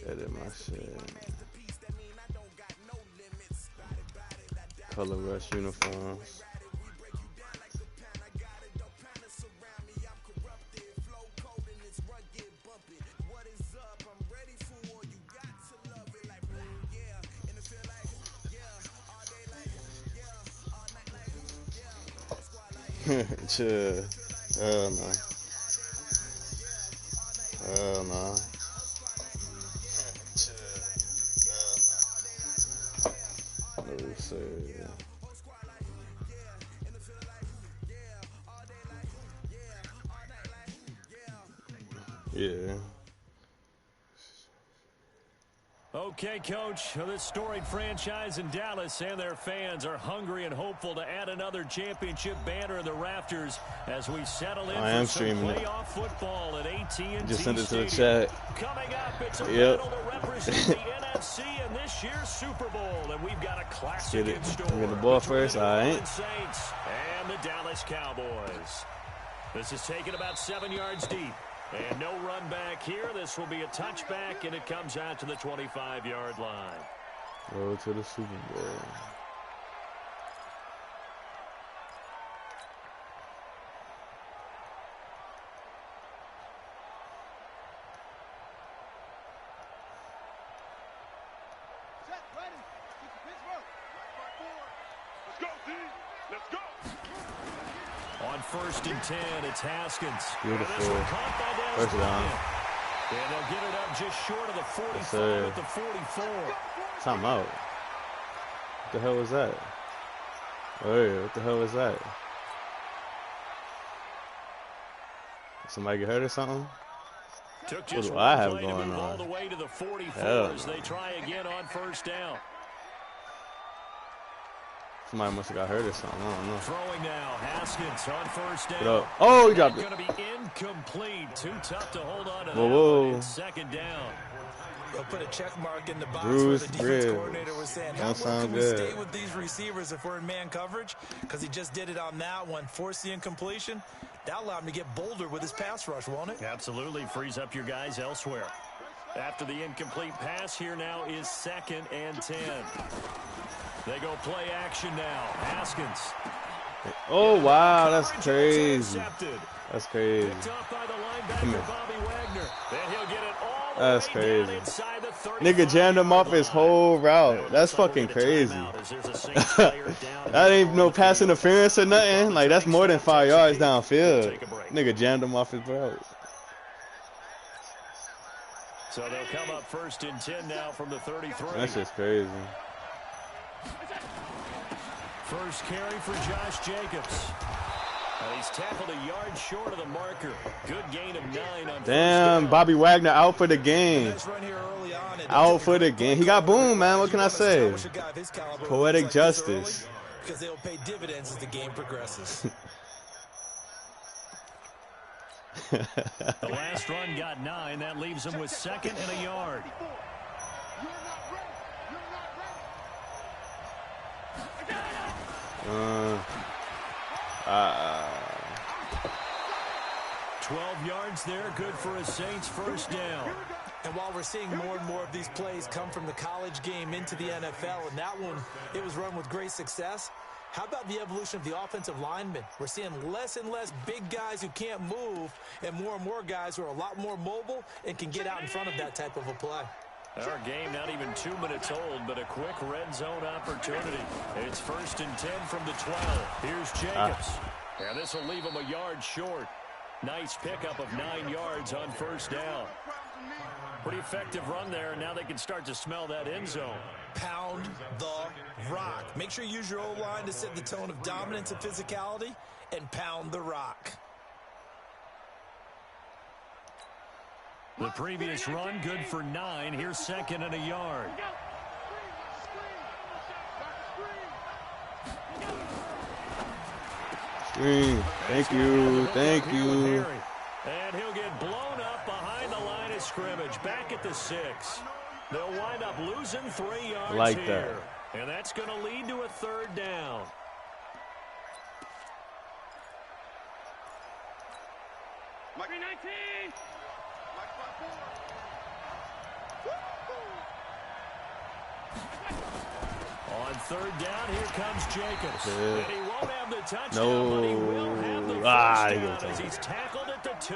Edit my shit. Color rush uniforms. Chill. Hell no. Hell no. Let's see. Yeah. Okay, Coach, this storied franchise in Dallas and their fans are hungry and hopeful to add another championship banner in the rafters as we settle in for some playoff football at AT&T Just sent it to the Stadium. Coming up, it's a battle to represent the NFC in this year's Super Bowl, and we've got a classic in store. Get the ball first, all right. Saints and the Dallas Cowboys. This is taken about 7 yards deep. And no run back here. This will be a touchback, and it comes out to the 25-yard line. Road to the Super Bowl. Set, ready. Pittsburgh. Let's go, D. Let's go. On 1st and 10, it's Haskins. Beautiful. First down. And they'll get it up just short of the 45 at the 44. Time out. What the hell was that? Hey, what the hell was that? Somebody get hurt or something? Took just what do I have one play going to move on? all the way to the 44 as they try again on 1st down. Somebody must have got hurt or something. I don't know. Throwing now, Haskins on 1st down. What up? Oh, he dropped it. Going to be incomplete. Too tough to hold on to Whoa. that. It's 2nd down. They'll put a check mark in the box Bruce where the defense coordinator was saying, how long can we stay with these receivers if we're in man coverage? Because he just did it on that one, forced the incompletion. That allowed him to get bolder with his pass rush, won't it? Absolutely. Frees up your guys elsewhere. After the incomplete pass, here now is 2nd and 10. They go play action now. Haskins. Oh, wow. That's crazy. That's crazy. Picked off by the linebacker, Bobby Wagner. Then he'll get it all the That's way crazy. down inside the 35. Nigga jammed him off his whole route. That's fucking crazy. That ain't no pass interference or nothing. Like, that's more than 5 yards downfield. Nigga jammed him off his route. So they'll come up 1st and 10 now from the 33. That's just crazy. First carry for Josh Jacobs. He's tackled a yard short of the marker. Good gain of 9 on Damn, Bobby Wagner out for the game. Out for the game. He got boom, man. What can I say? Poetic justice. Because they'll pay dividends as the game progresses. The last run got 9. That leaves him with 2nd and a yard. 12 yards there, good for a Saints 1st down. And while we're seeing more and more of these plays come from the college game into the NFL, and that one, it was run with great success, how about the evolution of the offensive linemen? We're seeing less and less big guys who can't move and more guys who are a lot more mobile and can get out in front of that type of a play. Our game not even 2 minutes old, but a quick red zone opportunity. It's 1st and 10 from the 12. Here's Jacobs. And this will leave him a yard short. Nice pickup of 9 yards on 1st down. Pretty effective run there, and now they can start to smell that end zone. Pound the rock. Make sure you use your O-line to set the tone of dominance and physicality, and pound the rock. The previous run, good for 9. Here's 2nd and a yard. Screen. Thank you. Thank you. And he'll get blown up behind the line of scrimmage. Back at the 6. They'll wind up losing 3 yards like here. And that's going to lead to a 3rd down. Mike 19. third down, here comes Jacobs. And he won't have the touchdown, No. but he will have the first down as he's tackled at the 2.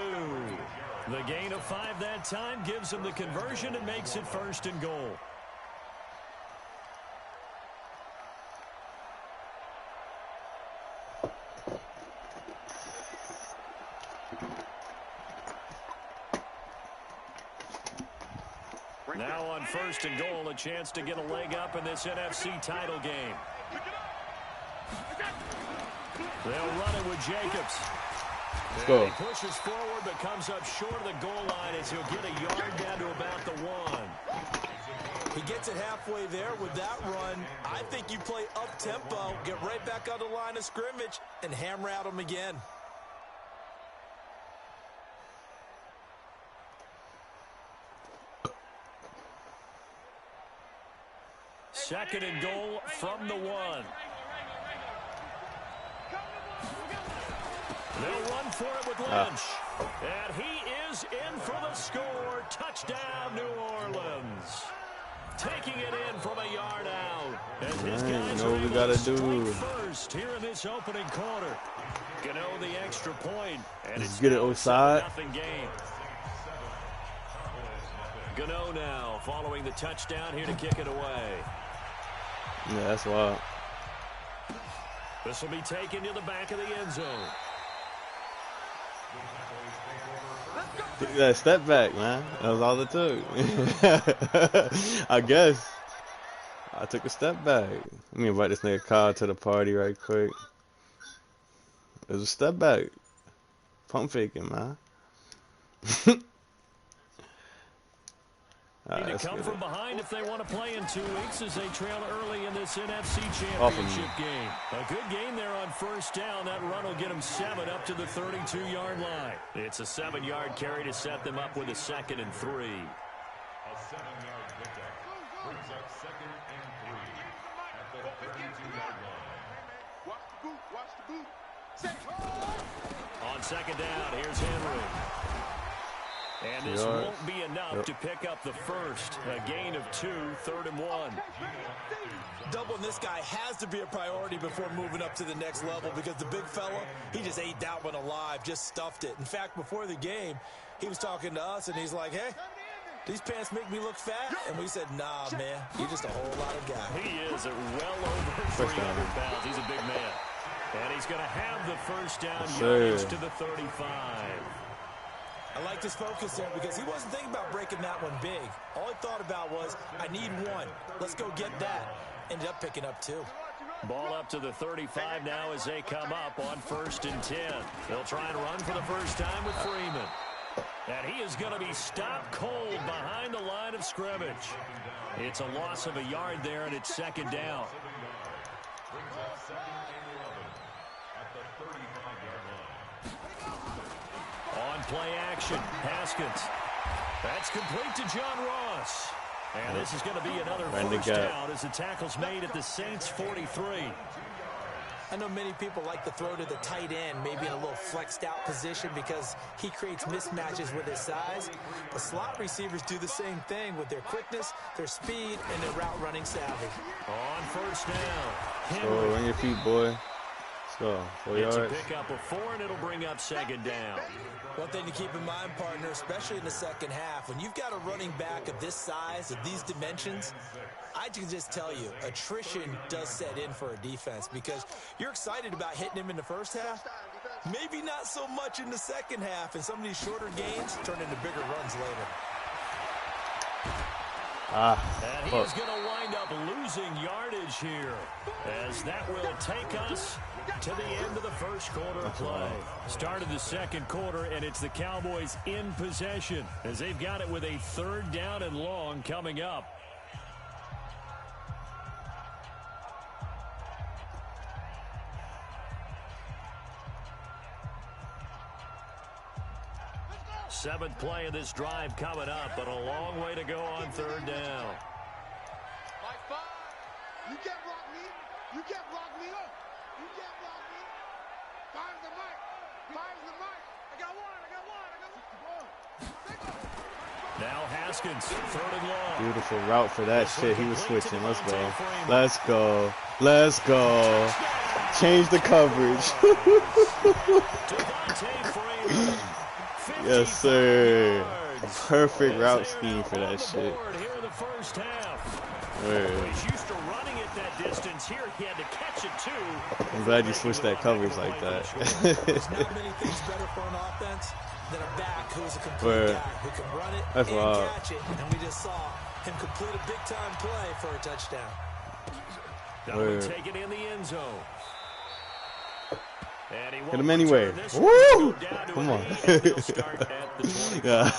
The gain of 5 that time gives him the conversion and makes it 1st and goal. Now on 1st and goal, a chance to get a leg up in this NFC title game. They'll run it with Jacobs. Let's go. He pushes forward but comes up short of the goal line as he'll get a yard down to about the 1. He gets it halfway there with that run. I think you play up-tempo, get right back on the line of scrimmage, and hammer at him again. Second and goal from the 1. They'll run for it with Lynch. And he is in for the score. Touchdown, New Orleans. Taking it in from a yard out. And his guys know what we gotta do. First here in this opening quarter. Gano the extra point. And Let's it's get it now outside. 7-0 game. Gano now following the touchdown here to kick it away. Yeah, that's wild. This will be taken to the back of the end zone. That step back, man. That was all it took. I guess. I took a step back. Let me invite this nigga Kyle to the party right quick. It was a step back. Pump faking, man. Need to come from behind if they want to play in 2 weeks as they trail early in this NFC Championship game. A good game there on 1st down. That run will get them 7 up to the 32-yard line. It's a 7-yard carry to set them up with a 2nd and 3. A 7-yard pickup brings up 2nd and 3 at the 32-yard line. Watch the boot, watch the boot. On 2nd down, here's Henry. And this won't be enough to pick up the first. A gain of 2, 3rd and 1. Doubling this guy has to be a priority before moving up to the next level because the big fella, he just ate that one alive, just stuffed it. In fact, before the game, he was talking to us, and he's like, hey, these pants make me look fat? And we said, nah, man, you're just a whole lot of guy. He is at well over 300 pounds. He's a big man. And he's going to have the first down yardage to the 35. I liked his focus there because he wasn't thinking about breaking that one big. All he thought about was, I need 1. Let's go get that. Ended up picking up 2. Ball up to the 35 now as they come up on 1st and 10. They'll try and run for the first time with Freeman. And he is going to be stopped cold behind the line of scrimmage. It's a loss of a yard there, and it's 2nd down. On play action, Haskins. That's complete to John Ross. And this is going to be another first down as the tackle's made at the Saints' 43. I know many people like to throw to the tight end, maybe in a little flexed out position because he creates mismatches with his size. But slot receivers do the same thing with their quickness, their speed, and their route running savvy. On 1st down, Henry. So on your feet, boy. Let's go. 4 yards. It's a pickup of 4, and it'll bring up 2nd down. One thing to keep in mind, partner, especially in the second half, when you've got a running back of this size, of these dimensions, I can just tell you, attrition does set in for a defense because you're excited about hitting him in the first half, maybe not so much in the second half, and some of these shorter gains turn into bigger runs later. And he's going to wind up losing yardage here as that will take us to the end of the first quarter of play. Start of the second quarter, and it's the Cowboys in possession as they've got it with a 3rd down and long coming up. Seventh play of this drive coming up, but a long way to go on 3rd down. Like 5. You can't block me. You can't block me up. You can't block me. 5's the mic. 5's the mic. I got 1. I got 1. I got 1. Now Haskins, 3rd and long. Beautiful route for that shit. He was switching. Let's go. Let's go. Let's go. Change the coverage. Yes, sir. Perfect route scheme for that shit. He's used to running at that distance. Here he had to catch it too. I'm glad you switched that coverage like that. There's not many things better for an offense than a back who is a complete guy who can run it and catch it. And we just saw him complete a big-time play for a touchdown. That'll be taken in the end zone. And he hit him anyway. Woo! Come on. Yeah.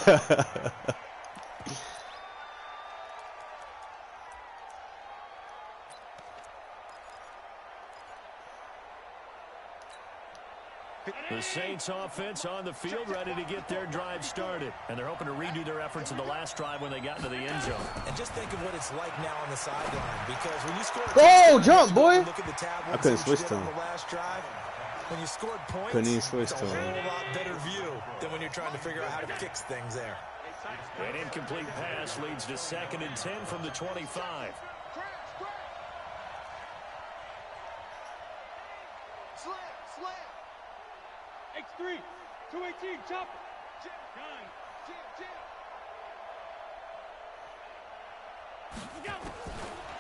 The Saints offense on the field, ready to get their drive started. And they're hoping to redo their efforts in the last drive when they got into the end zone. And just think of what it's like now on the sideline. Because when you score jump, boy! Look at the tab I couldn't switch to him. on the last drive. When you scored points, couldn't even switch it's to a him. whole lot better view than when you're trying to figure out how to fix things there. An incomplete pass leads to 2nd and 10 from the 25. X3, 218, chopper.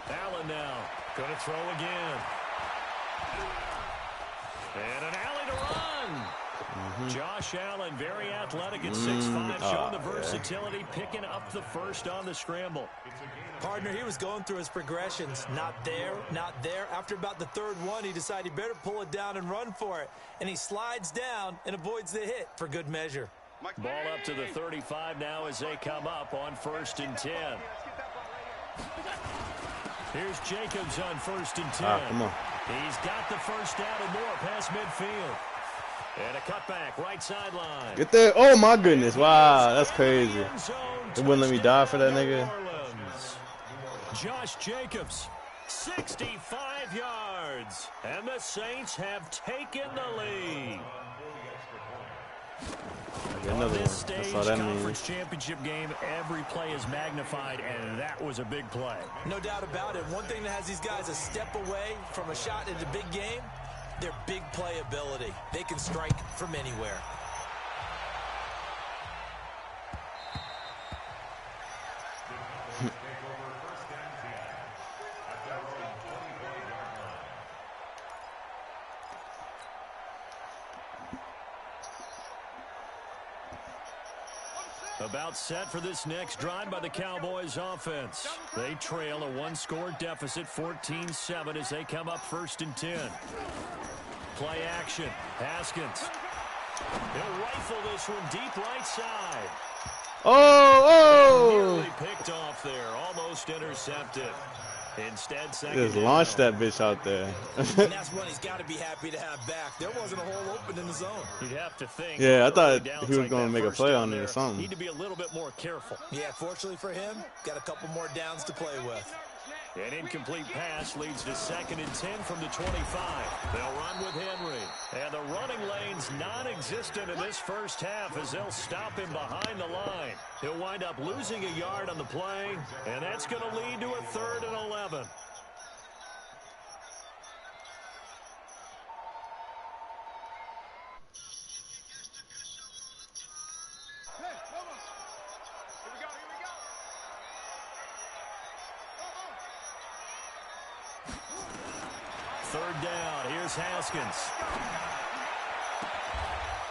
Allen now, gonna throw again. And an alley to run. Josh Allen, very athletic at 6'5", showing the versatility, picking up the first on the scramble. Partner, he was going through his progressions. Not there, not there. After about the 3rd one, he decided he better pull it down and run for it. And he slides down and avoids the hit for good measure. Ball up to the 35 now as they come up on 1st and 10. Here's Jacobs on 1st and 10. Come on. He's got the first down and more past midfield. And a cutback, right sideline. Get there. Oh, my goodness. Wow, that's crazy. They wouldn't let me die for that nigga. Josh Jacobs, 65 yards. And the Saints have taken the lead. Another On this one. stage, That's all that conference means. championship game, every play is magnified, and that was a big play. No doubt about it. One thing that has these guys a step away from a shot in the big game, their big play ability. They can strike from anywhere. About set for this next drive by the Cowboys offense. They trail a 1-score deficit, 14-7 as they come up 1st and 10. Play action. Haskins. He'll rifle this one deep right side. Oh! Nearly picked off there. Almost intercepted. Instead, Just launch that bitch out there. And that's one he's got to be happy to have back. There wasn't a hole open in the zone. You'd have to think. Yeah, I thought he was going to make a play on it or something. Need to be a little bit more careful. Yeah, fortunately for him, got a couple more downs to play with. An incomplete pass leads to 2nd and 10 from the 25. They'll run with Henry. And the running lane's non-existent in this first half as they'll stop him behind the line. He'll wind up losing a yard on the play, and that's going to lead to a 3rd and 11. Third down. Here's Haskins.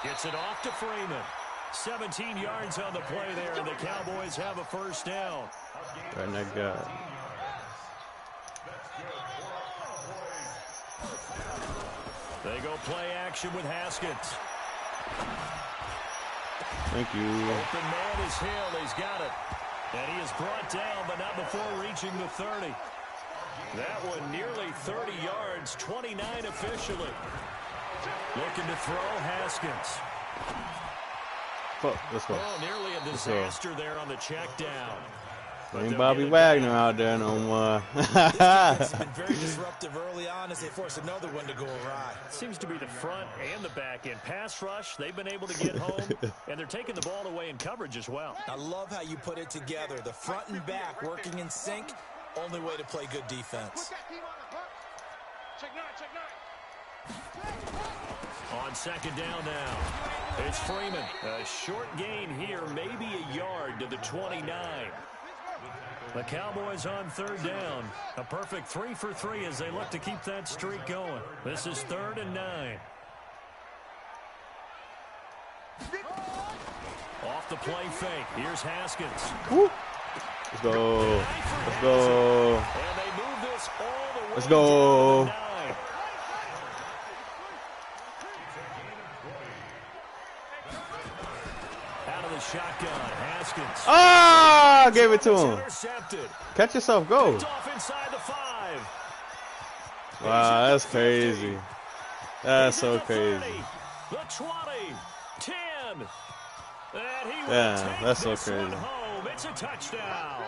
Gets it off to Freeman. 17 yards on the play there, and the Cowboys have a first down. Right in that guy. They go play action with Haskins. Thank you. Open man is Hill. He's got it. And he is brought down, but not before reaching the 30. That one nearly 30 yards, 29 officially. Looking to throw, Haskins. Fuck, let's go. Oh, nearly a disaster there on the check down. Ain't Bobby Wagner out there no more. This defense has been very disruptive early on as they force another one to go awry. Seems to be the front and the back end. Pass rush, they've been able to get home, and they're taking the ball away in coverage as well. I love how you put it together. The front and back working in sync, only way to play good defense. On second down now, it's Freeman. A short gain here, maybe a yard to the 29. The Cowboys on third down. A perfect 3 for 3 as they look to keep that streak going. This is 3rd and 9. Off the play fake. Here's Haskins. Woo. Let's go. Let's go. And they move this all the way Let's go. to the 9. Out of the shotgun, Haskins. Ah, gave it to him. Intercepted. Catch yourself, go. Picked off inside the 5. Wow, that's crazy. That's so crazy. The 20, 10. And he will Yeah, take that's so this one crazy. home. It's a touchdown.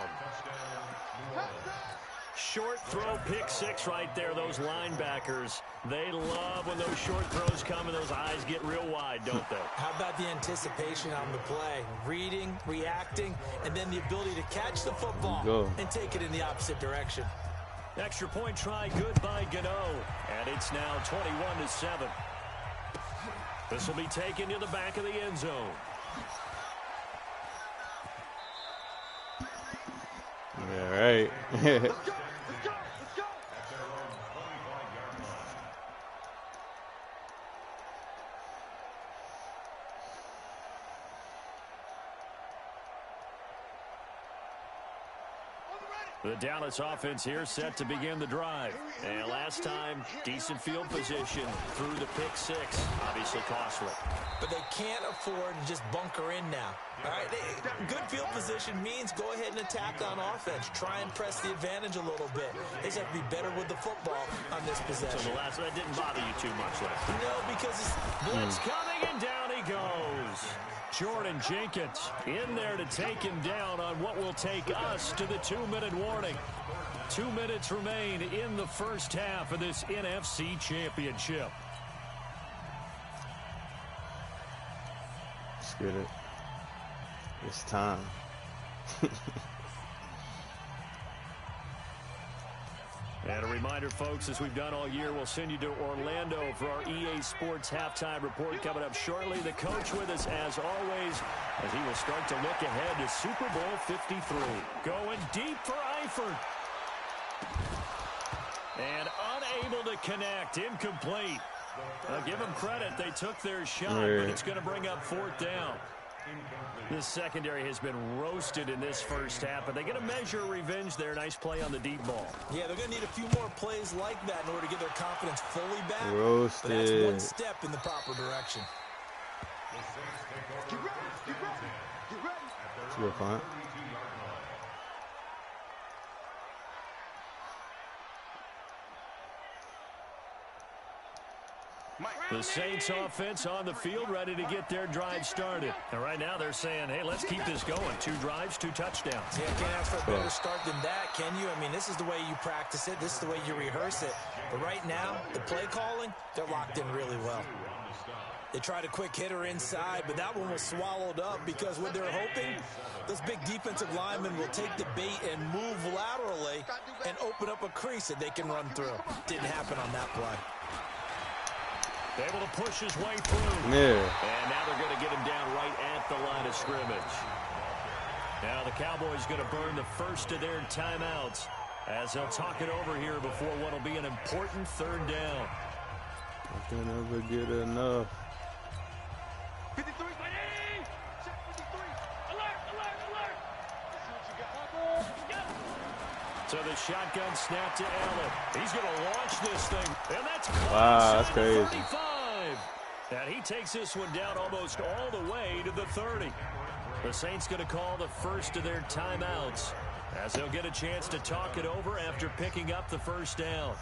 Short throw, pick 6 right there. Those linebackers, they love when those short throws come and those eyes get real wide, don't they? How about the anticipation on the play? Reading, reacting, and then the ability to catch the football and take it in the opposite direction. Extra point try, good by Gano. And it's now 21-7. This will be taken to the back of the end zone. Yeah, right. The Dallas offense here set to begin the drive. And last time, decent field position through the pick 6. Obviously costly. But they can't afford to just bunker in now. All right, good field position means go ahead and attack on offense. Try and press the advantage a little bit. They just have to be better with the football on this possession. So the last that didn't bother you too much last time. No, because it's Blitz coming and down he goes. Jordan Jenkins in there to take him down on what will take us to the 2-minute warning. 2 minutes remain in the first half of this NFC Championship. Let's get it. It's time. And a reminder, folks, as we've done all year, we'll send you to Orlando for our EA Sports halftime report coming up shortly. The coach with us, as always, as he will start to look ahead to Super Bowl 53. Going deep for Eifert. And unable to connect. Incomplete. Give them credit. They took their shot, but it's going to bring up 4th down. This secondary has been roasted in this first half, but they're going to measure revenge there. Nice play on the deep ball. Yeah, they're going to need a few more plays like that in order to get their confidence fully back. Roasted. But that's one step in the proper direction. It's a good punt. The Saints offense on the field, ready to get their drive started. And right now they're saying, hey, let's keep this going. 2 drives, 2 touchdowns. Yeah, can't ask for a better start than that, can you? I mean, this is the way you practice it. This is the way you rehearse it. But right now, the play calling, they're locked in really well. They tried a quick hitter inside, but that one was swallowed up because what they're hoping, this big defensive lineman will take the bait and move laterally and open up a crease that they can run through. Didn't happen on that play. Able to push his way through. Yeah. And now they're going to get him down right at the line of scrimmage. Now the Cowboys going to burn the first of their timeouts as they'll talk it over here before what will be an important 3rd down. I can never get enough. 53, ready! Check 53. Alert, alert, alert! Let's see what you got. So the shotgun snap to Allen. He's going to launch this thing. And that's Wow, that's crazy. 35. And he takes this one down almost all the way to the 30. The Saints going to call the first of their timeouts as they'll get a chance to talk it over after picking up the first down.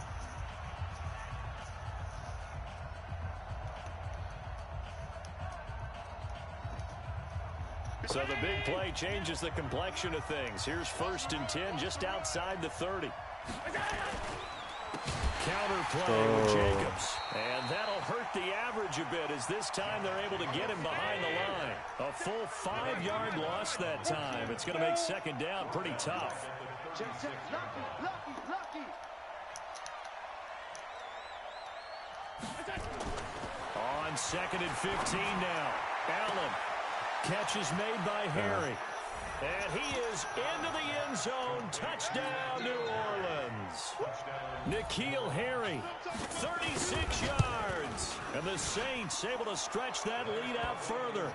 So the big play changes the complexion of things. Here's 1st and 10 just outside the 30. Counter play with Jacobs. And that'll hurt the average a bit as this time they're able to get him behind the line. A full 5-yard loss that time. It's going to make 2nd down pretty tough. On 2nd and 15 now. Allen. Catch is made by Harry. And he is into the end zone. Touchdown, New Orleans. N'Keal Harry, 36 yards. And the Saints able to stretch that lead out further.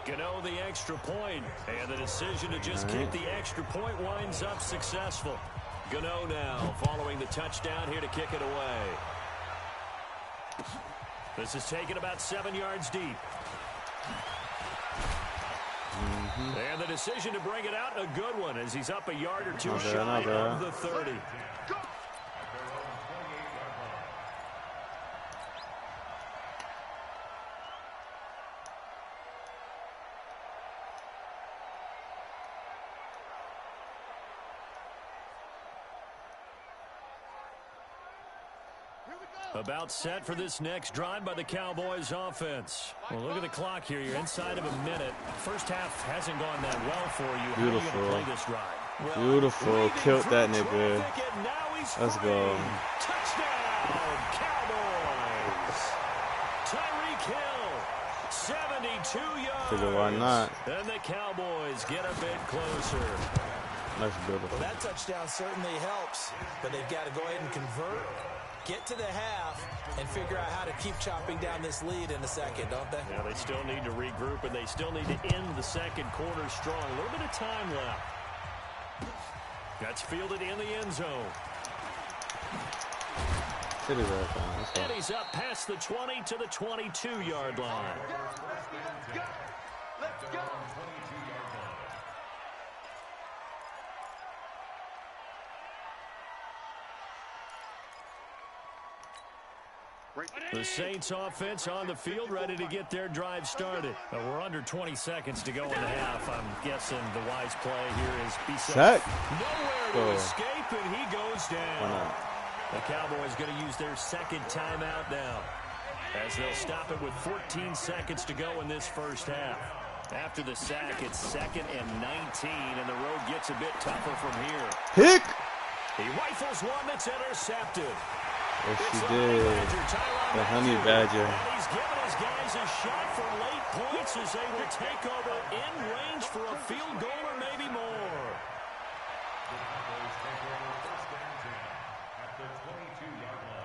Gano the extra point. And the decision to just kick the extra point winds up successful. Gano now following the touchdown here to kick it away. This is taken about 7 yards deep. And the decision to bring it out, a good one, as he's up a yard or two shy of the 30. About set for this next drive by the Cowboys offense. Well, look at the clock here. You're inside of a minute. First half hasn't gone that well for you. Beautiful. How are you going to play this drive? Well, beautiful. Killed that nigga. Let's go. Touchdown, Cowboys. Tyreek Hill, 72 yards. Figure why not? And the Cowboys get a bit closer. That's beautiful. Well, that touchdown certainly helps, but they've got to go ahead and convert. Get to the half and figure out how to keep chopping down this lead in a second, don't they? Yeah, they still need to regroup, and they still need to end the second quarter strong. A little bit of time left. That's fielded in the end zone. And he's up past the 20 to the 22-yard line. Let's go. The Saints offense on the field, ready to get their drive started. We're under 20 seconds to go in the half. I'm guessing the wise play here is be safe. Nowhere to escape, and he goes down. The Cowboys going to use their 2nd timeout now, as they'll stop it with 14 seconds to go in this first half. After the sack, it's 2nd and 19, and the road gets a bit tougher from here. Pick! He rifles one that's intercepted. Yes, she did. The honey badger. And he's given his guys a shot for late points as they will take over in range for a field goal or maybe more.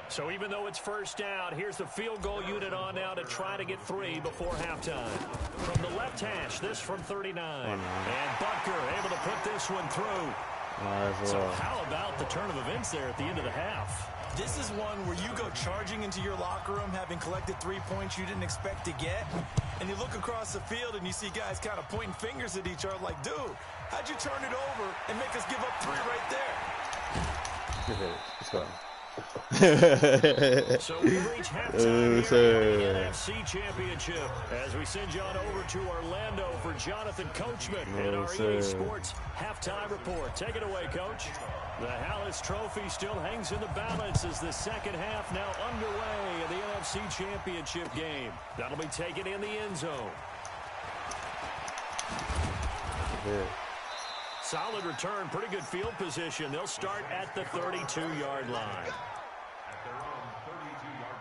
So even though it's 1st down, here's the field goal unit on now to try to get 3 before halftime. From the left hash, this from 39. And Butker able to put this one through. So how about the turn of events there at the end of the half? This is one where you go charging into your locker room having collected 3 points you didn't expect to get, and you look across the field and you see guys kind of pointing fingers at each other like, dude, how'd you turn it over and make us give up 3 right there? Let's go. So we reach halftime here in the NFC Championship as we send you on over to Orlando for Jonathan Coachman and our EA Sports halftime report. Take it away, Coach. The Hallis Trophy still hangs in the balance as the second half now underway in the NFC Championship game. That'll be taken in the end zone. Solid return, pretty good field position. They'll start at the 32-yard line. At their own 32-yard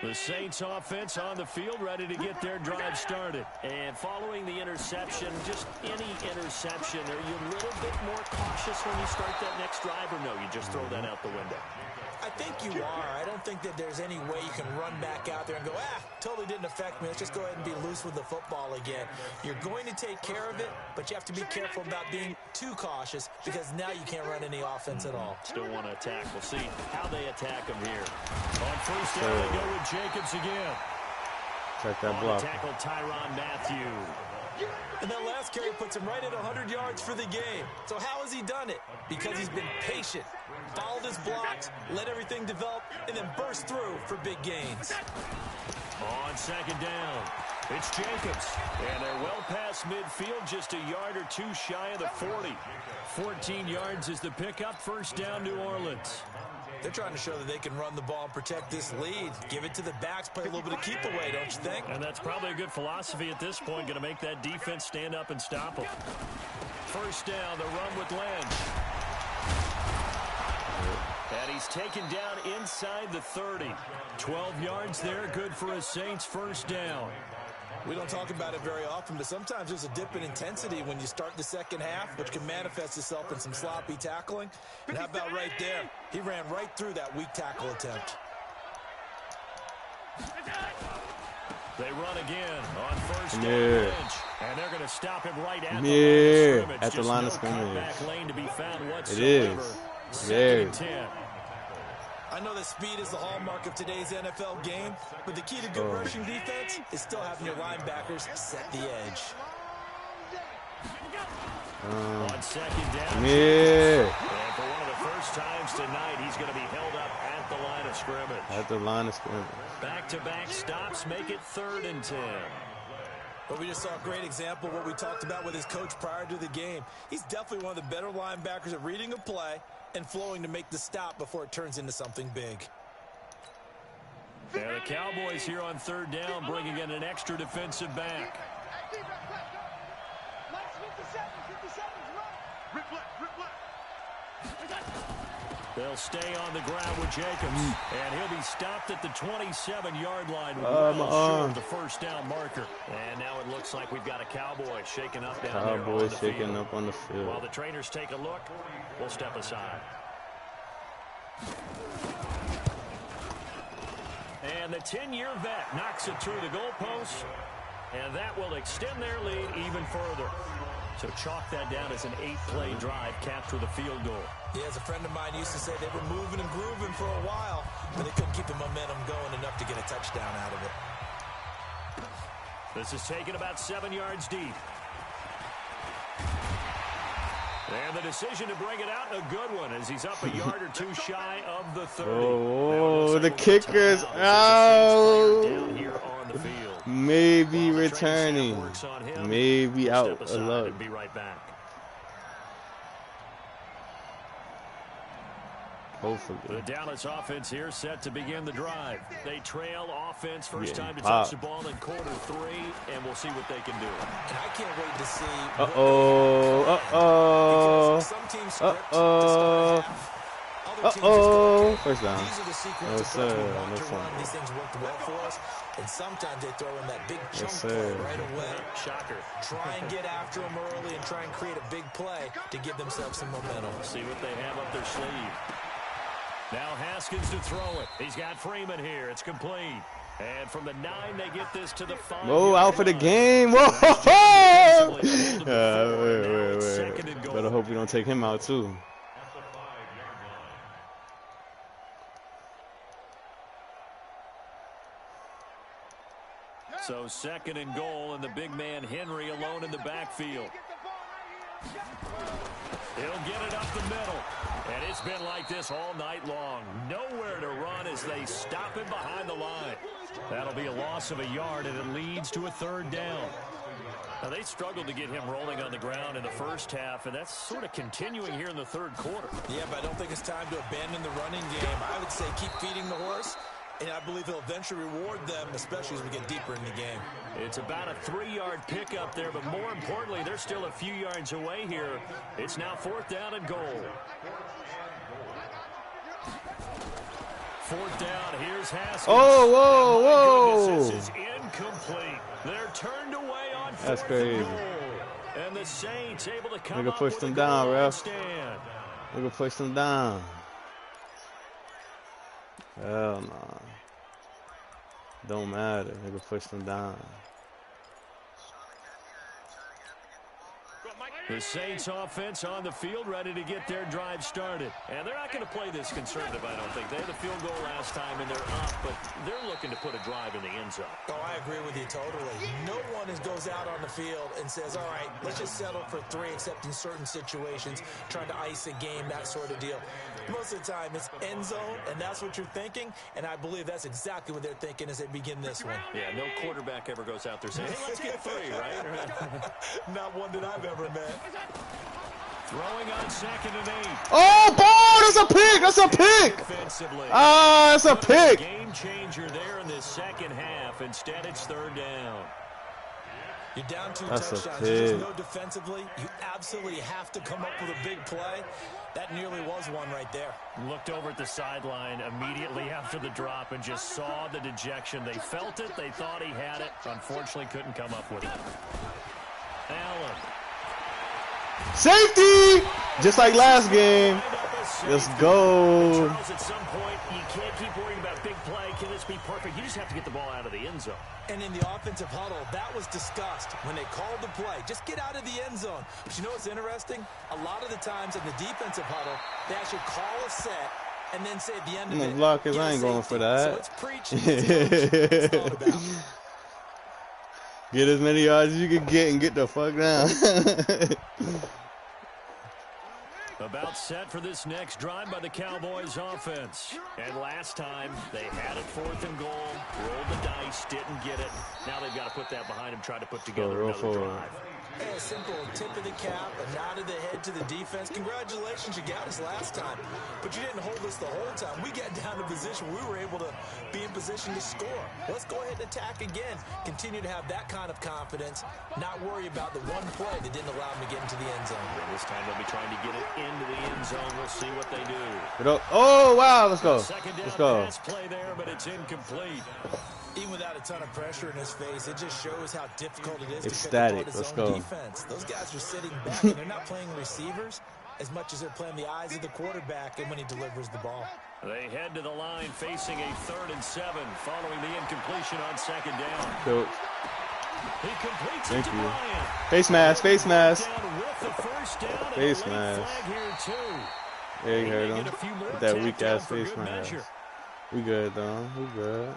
line. The Saints offense on the field, ready to get their drive started. And following the interception, just any interception, are you a little bit more cautious when you start that next drive, or no, you just throw that out the window? I think you are. I don't think that there's any way you can run back out there and go, totally didn't affect me. Let's just go ahead and be loose with the football again. You're going to take care of it, but you have to be careful about being too cautious because now you can't run any offense at all. Still want to attack. We'll see how they attack them here. On 1st down, they go with Jacobs again. Check that block. Tackle Tyrann Mathieu. And that last carry puts him right at 100 yards for the game. So how has he done it? Because he's been patient, followed his blocks, let everything develop, and then burst through for big gains. On second down, it's Jacobs. And they're well past midfield, just a yard or two shy of the 40. 14 yards is the pickup, first down, New Orleans. They're trying to show that they can run the ball and protect this lead. Give it to the backs, play a little bit of keep away, don't you think? And that's probably a good philosophy at this point, going to make that defense stand up and stop them. First down, the run with Lynch. And he's taken down inside the 30. 12 yards there, good for a Saints first down. We don't talk about it very often, but sometimes there's a dip in intensity when you start the second half, which can manifest itself in some sloppy tackling. And how about right there? He ran right through that weak tackle attempt. They run again on first down, Lynch, and they're going to stop him right at the line of scrimmage. At the line of scrimmage. Lane to be found whatsoever. It is. Second and 10. I know that speed is the hallmark of today's NFL game, but the key to good rushing defense is still having your linebackers set the edge. On second down, Yeah. and for one of the first times tonight, he's going to be held up at the line of scrimmage. At the line of scrimmage. Back-to-back stops make it 3rd and 10. But we just saw a great example of what we talked about with his coach prior to the game. He's definitely one of the better linebackers at reading a play and flowing to make the stop before it turns into something big. And the Cowboys here on 3rd down, bringing in an extra defensive back. They'll stay on the ground with Jacobs, and he'll be stopped at the 27-yard line with short of the first down marker. And now it looks like we've got a Cowboy shaking up down there on the shaking field. up on the field. While the trainers take a look, we'll step aside. And the 10-year vet knocks it through the goalpost, and that will extend their lead even further. So chalk that down as an 8-play drive capped with a field goal. Yeah, as a friend of mine used to say, they were moving and grooving for a while, but they couldn't keep the momentum going enough to get a touchdown out of it. This is taken about 7 yards deep. And the decision to bring it out, a good one, as he's up a yard or two shy of the 30. Oh, the kickers out. Down here on the field. Maybe returning. Maybe out. We'll be right back. Hopefully. The Dallas offense here set to begin the drive. They trail offense, first time to touch the ball in quarter 3, and we'll see what they can do. And I can't wait to see. Some teams script to start the half. Other teams just first down. These are the sequences we want to run. These things worked well for us, and sometimes they throw in that big chunk play right away. Shocker. Try and get after them early and try and create a big play to give themselves some momentum. See what they have up their sleeve. Now Haskins to throw it. He's got Freeman here. It's complete. And from the 9, they get this to the 5. Whoa, out for the game. Whoa! Wait. Better hope we don't take him out, too. So 2nd and goal, and the big man Henry alone in the backfield. He'll get it up the middle. And it's been like this all night long. Nowhere to run as they stop him behind the line. That'll be a loss of a yard, and it leads to a 3rd down. Now, they struggled to get him rolling on the ground in the first half, and that's sort of continuing here in the 3rd quarter. Yeah, but I don't think it's time to abandon the running game. I would say keep feeding the horse, and I believe he'll eventually reward them, especially as we get deeper in the game. It's about a 3-yard pickup there, but more importantly, they're still a few yards away here. It's now 4th down and goal. 4th down, here's Haskins. Whoa. This is incomplete. They're turned away on 4th and goal. And the Saints able to come up push with them a down, goal ref. stand. We're going to push them down. Hell nah. Don't matter. They're going to push them down. The Saints offense on the field, ready to get their drive started. And they're not going to play this conservative, I don't think. They had the field goal last time, and they're up, but they're looking to put a drive in the end zone. Oh, I agree with you totally. No one goes out on the field and says, all right, let's just settle for 3, except in certain situations, trying to ice a game, that sort of deal. Most of the time, it's end zone, and that's what you're thinking, and I believe that's exactly what they're thinking as they begin this one. Yeah, no quarterback ever goes out there saying, hey, let's get 3, right? Not one that I've ever met. Throwing on 2nd and 8. Oh, ball! That's a pick! That's a pick! Ah, that's a pick! Game changer there in this second half. Instead, it's 3rd down. You're down 2 That's touchdowns. You just know defensively, you absolutely have to come up with a big play. That nearly was one right there. Looked over at the sideline immediately after the drop and just saw the dejection. They felt it. They thought he had it. Unfortunately, couldn't come up with it. Allen. Safety! Just like last game. Let's go. Charles, at some point, you can't keep worrying about big play. Can this be perfect? You just have to get the ball out of the end zone. And in the offensive huddle, that was discussed when they called the play. Just get out of the end zone. But you know what's interesting? A lot of the times in the defensive huddle, they actually call a set and then say at the end of it, block is I ain't going for that. So it's preaching. It's thought about. Get as many yards as you can get and get the fuck down. About set for this next drive by the Cowboys offense. And last time, they had it 4th and goal, rolled the dice, didn't get it. Now they've got to put that behind them, try to put together another drive. Hey, a simple tip of the cap, a nod of the head to the defense. Congratulations, you got us last time. But you didn't hold us the whole time. We got down to position where we were able to be in position to score. Let's go ahead and attack again. Continue to have that kind of confidence, not worry about the one play that didn't allow them to get into the end zone. And this time they'll be trying to get it into the end zone. We'll see what they do. Oh, wow, let's go. Let's go. Pass play there, but it's incomplete. Even without a ton of pressure in his face, it just shows how difficult it is It's to static. his Let's own go. defense. Those guys are sitting back, and they're not playing receivers as much as they're playing the eyes of the quarterback and when he delivers the ball. They head to the line facing a 3rd and 7 following the incompletion on 2nd down. Coach. He completes Thank it to you. Bryant. Face mask, face mask. Down with the first down and Face a late mask. flag here too. Yeah, you They heard may him. get a few more With that tacked weak on ass for face good mask. measure. We good, though. We good.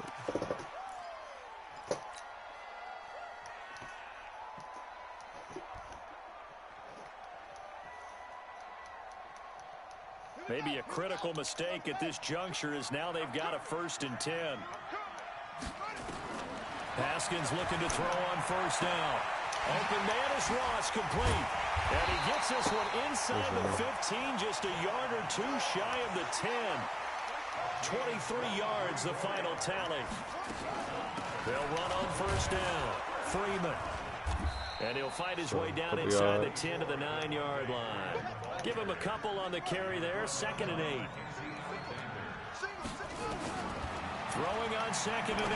Maybe a critical mistake at this juncture is now they've got a 1st and 10. Haskins looking to throw on 1st down. Open man is Ross, complete. And he gets this one inside the 15, just a yard or 2 shy of the 10. 23 yards, the final tally. They'll run on 1st down. Freeman. And he'll fight his way down inside the 10 to the 9-yard line. Give him a couple on the carry there. 2nd and 8. Throwing on 2nd and 8.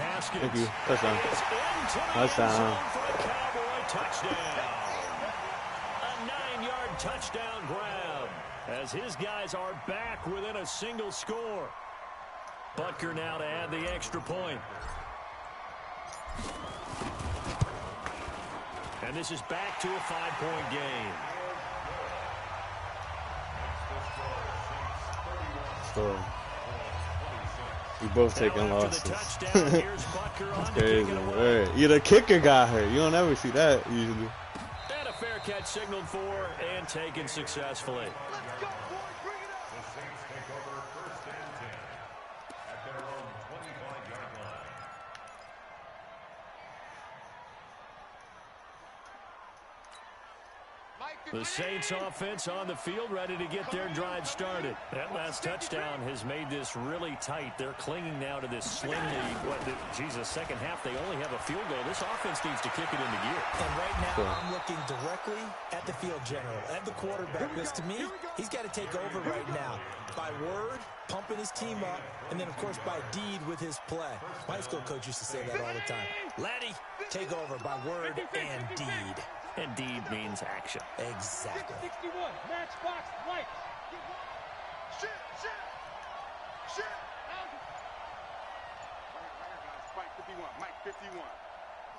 Haskins. Thank you. Touchdown. Touchdown. For a Cowboy touchdown. A 9-yard touchdown grab. As his guys are back within a single score. Butker now to add the extra point. And this is back to a 5-point game. So, we both taking losses. That's crazy. Right. Yeah, the kicker got hurt. You don't ever see that usually. And a fair catch signaled for and taken successfully. The Saints take over 1st and 10 at their own 25-yard line. The Saints offense on the field, ready to get their drive started. That last touchdown has made this really tight. They're clinging now to this slim lead. Second half, they only have a field goal. This offense needs to kick it into gear. And right now, I'm looking directly at the field general, at the quarterback. Because to me, he's got to take over right now. By word, pumping his team up, and then, of course, by deed with his play. My high school coach used to say that all the time. Laddie, take over by word and deed. And deed means action. Exactly. 61, matchbox, light. Shit. Right here, guys. Mike 51. Mike 51.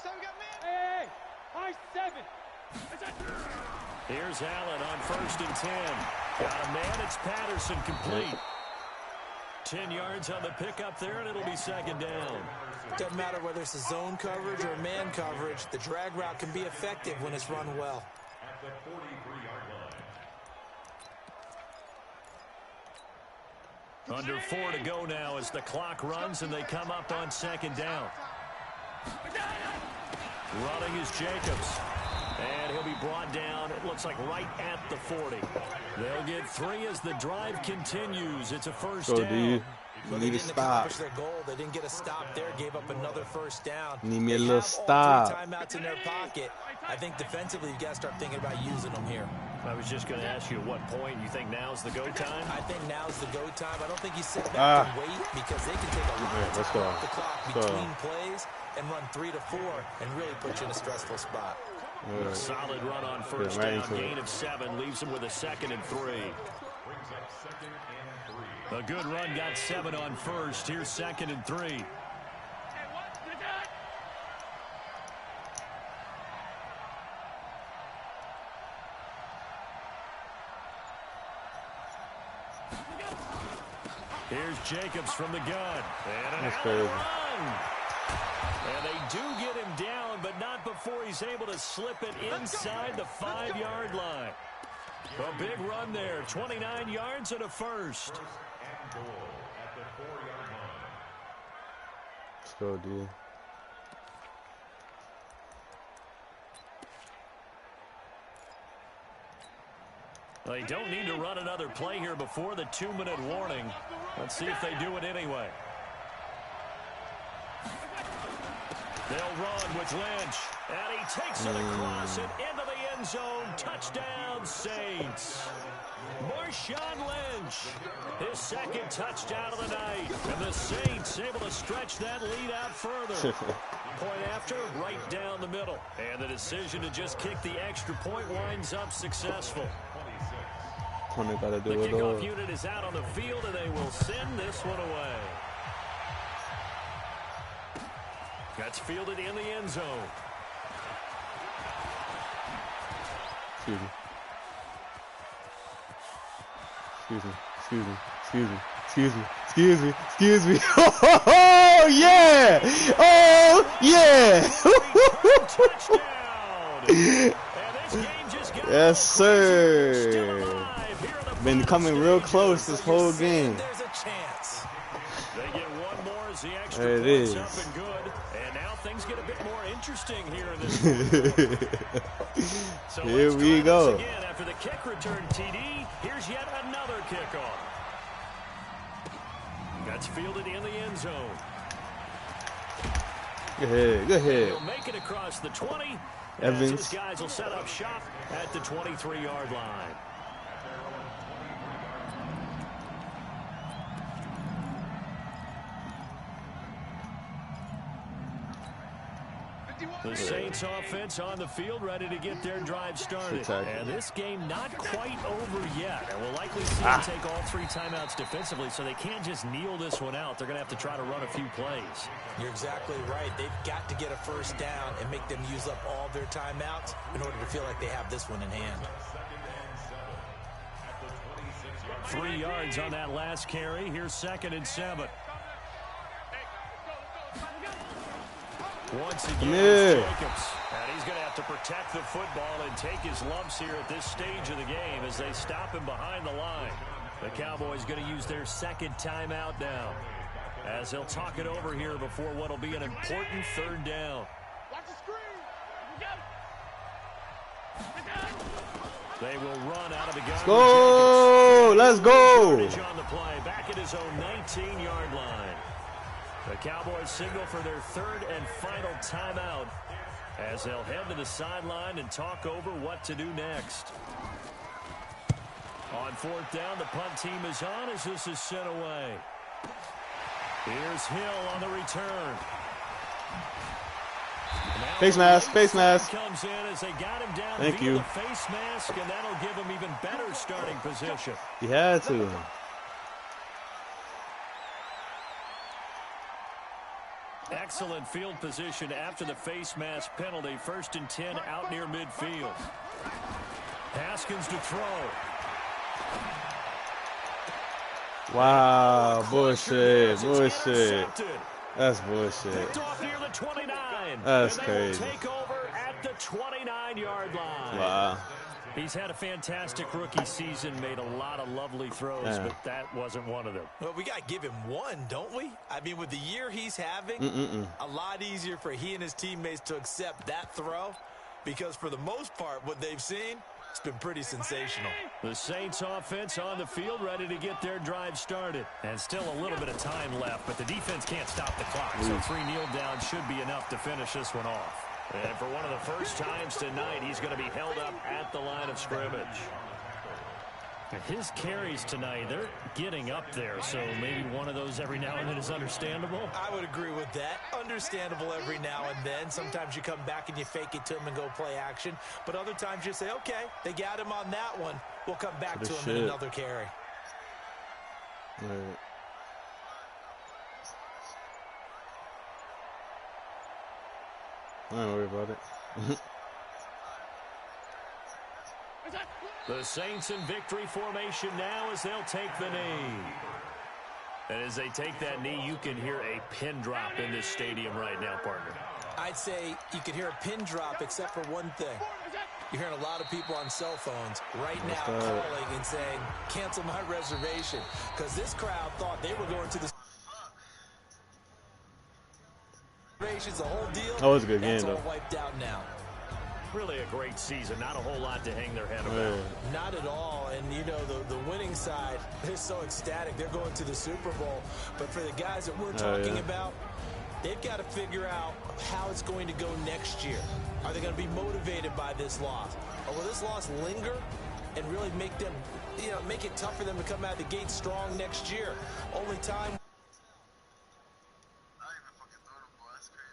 So we got man. Hey. High 7. Here's Allen on 1st and 10. Got a man. It's Patterson complete. 10 yards on the pickup there, and it'll be 2nd down. Doesn't matter whether it's a zone coverage or man coverage. The drag route can be effective when it's run well. At the 43-yard line. Under 4 to go now as the clock runs and they come up on 2nd down. Running is Jacobs. And he'll be brought down, it looks like right at the 40. They'll get 3 as the drive continues. It's a 1st down. D. You need to stop. Their goal. They didn't get a stop there, gave up another 1st down. Need me a They little have all stop. 3 timeouts in their pocket. I think defensively you got to start thinking about using them here. I was just going to ask you at what point you think now's the go time? I think now's the go time. I don't think you sit back and wait because they can take a lot of let's time go. off the clock between plays and run 3 to 4 and really put you in a stressful spot. A solid run on 1st down, gain of 7, leaves them with a 2nd and 3. Brings up 2nd and 3. A good run, got 7 on 1st. Here's 2nd and 3. Here's Jacobs from the gun. And That's crazy. run. And they do get him down, but not before he's able to slip it inside the 5-yard line. A big run there, 29 yards and a 1st. And goal at the 4-yard line. Let's go, D. They don't need to run another play here before the 2-minute warning. Let's see if they do it anyway. They'll run with Lynch, and he takes it across and into the end zone. Touchdown, Saints. Marshawn Lynch, his 2nd touchdown of the night. And the Saints able to stretch that lead out further. Point after, right down the middle. And the decision to just kick the extra point winds up successful. Gotta The do it kickoff all. unit is out on the field, and they will send this one away. That's fielded in the end zone. Excuse me. Excuse me. Excuse me. Excuse me. Excuse me. Excuse me. Excuse me. Oh yeah! Oh yeah! Touchdown! And this game just got Yes, sir. Still alive here in the Been final coming real stage. close this whole game. There's a chance. They get one more as the extra There it point's is. up and good. And now things get a bit more interesting here in this So Here let's we try this go. again after the kick return, TD. Here's yet another kickoff. That's fielded in the end zone. Go ahead. Go ahead. He'll make it across the 20. Evans. As his guys will set up shop at the 23-yard line. The Saints offense on the field ready to get their drive started. And this game not quite over yet. And we'll likely see them take all 3 timeouts defensively, so they can't just kneel this one out. They're going to have to try to run a few plays. You're exactly right. They've got to get a 1st down and make them use up all their timeouts in order to feel like they have this one in hand. 3 yards on that last carry. Here's 2nd and 7. Once again, it's Jacobs. And he's going to have to protect the football and take his lumps here at this stage of the game as they stop him behind the line. The Cowboys going to use their 2nd timeout now as they'll talk it over here before what will be an important 3rd down. Watch the screen. They will run out of the gun. Let's go! Let's go! On the play, back at his own 19-yard line. The Cowboys signal for their 3rd and final timeout as they'll head to the sideline and talk over what to do next. On 4th down, the punt team is on as this is sent away. Here's Hill on the return. Now Face mask, face mask. comes in as they got him down Thank via you. the face mask, and that'll give him even better starting position. You had to. Excellent field position after the face mask penalty. 1st and 10 out near midfield. Haskins to throw. Wow, bullshit, bullshit. Intercepted. That's bullshit. Picked off near the 29. That's and they will crazy. take over at the 29-yard line. Wow. He's had a fantastic rookie season, made a lot of lovely throws, Yeah. but that wasn't one of them. Well, we got to give him one, don't we? I mean, with the year he's having, a lot easier for he and his teammates to accept that throw because for the most part, what they've seen, it's been pretty sensational. The Saints offense on the field, ready to get their drive started. And still a little bit of time left, but the defense can't stop the clock, so 3 kneel downs should be enough to finish this one off. And for one of the first times tonight, he's going to be held up at the line of scrimmage. His carries tonight, they're getting up there, so maybe one of those every now and then is understandable. I would agree with that. Understandable every now and then. Sometimes you come back and you fake it to him and go play action. But other times you say, okay, they got him on that one. We'll come back to him in another carry. Right. I don't worry about it. The Saints in victory formation now as they'll take the knee. And as they take that knee, you can hear a pin drop in this stadium right now, partner. I'd say you could hear a pin drop except for one thing. You're hearing a lot of people on cell phones right now calling and saying, cancel my reservation. Because this crowd thought they were going to the reservations, the whole deal. That was a good game, That's though. all wiped out now. Really a great season. Not a whole lot to hang their head about. Not at all. And, you know, the winning side, they're so ecstatic. They're going to the Super Bowl. But for the guys that we're talking about, they've got to figure out how it's going to go next year. Are they going to be motivated by this loss? Or will this loss linger and really make them, you know, make it tough for them to come out of the gate strong next year? Only time